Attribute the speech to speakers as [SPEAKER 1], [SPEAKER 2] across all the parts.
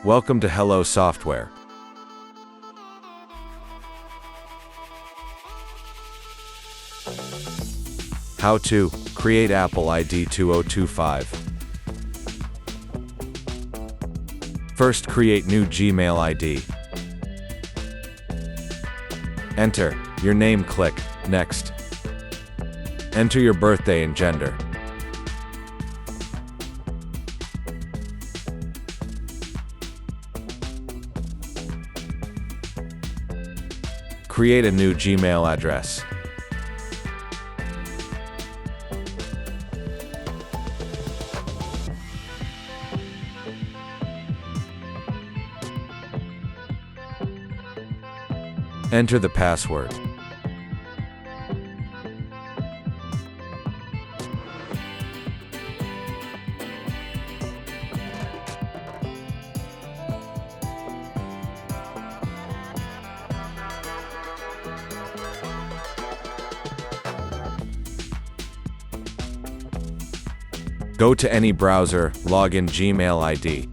[SPEAKER 1] Welcome to Hello Software. How to create Apple ID 2025. First, create new Gmail ID. Enter your name, click Next. Enter your birthday and gender. Create a new Gmail address. Enter the password. Go to any browser, log in Gmail ID.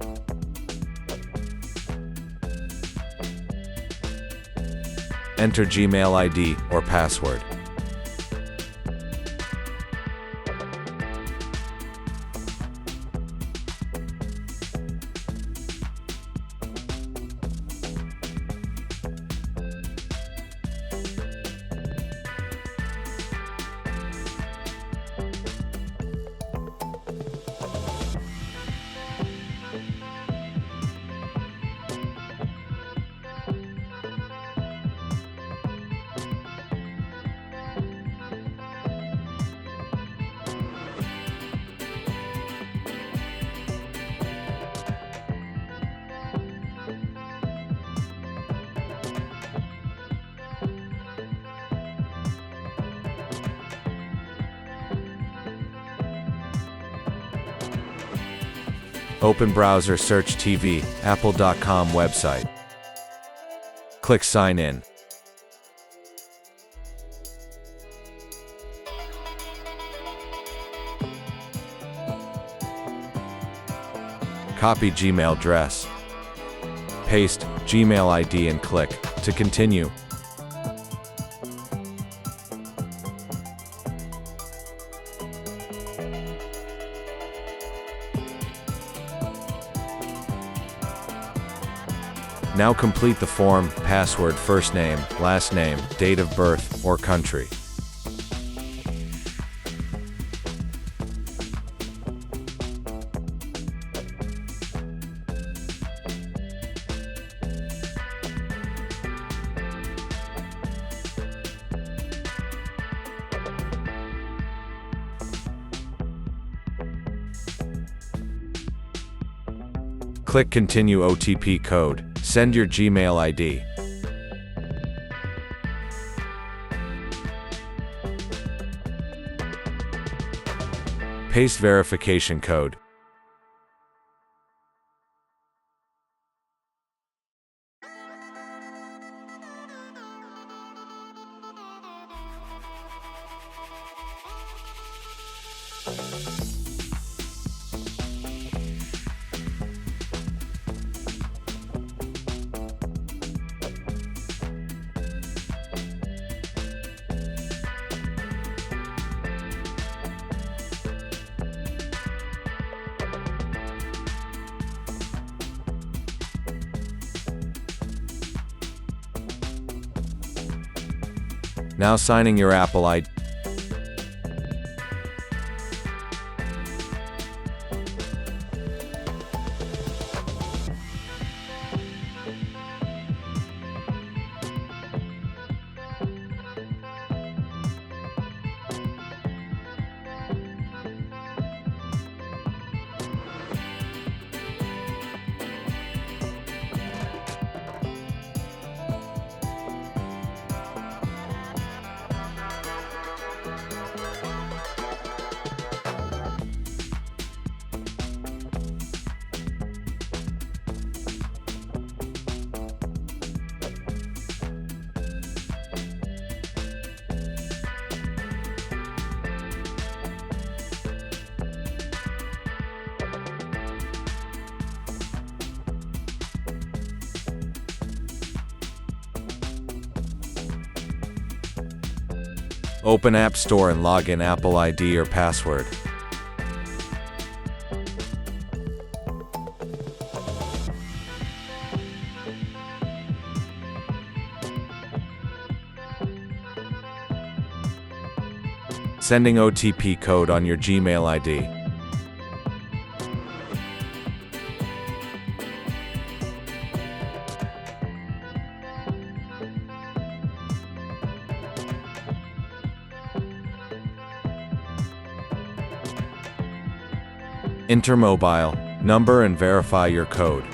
[SPEAKER 1] Enter Gmail ID or password. Open browser, search TV, apple.com website. Click Sign In. Copy Gmail address. Paste Gmail ID and click to continue. Now complete the form, password, first name, last name, date of birth, or country. Click Continue OTP code. Send your Gmail ID. Paste verification code. Now signing your Apple ID. Open App Store and log in Apple ID or password. Sending OTP code on your Gmail ID. Enter mobile number and verify your code.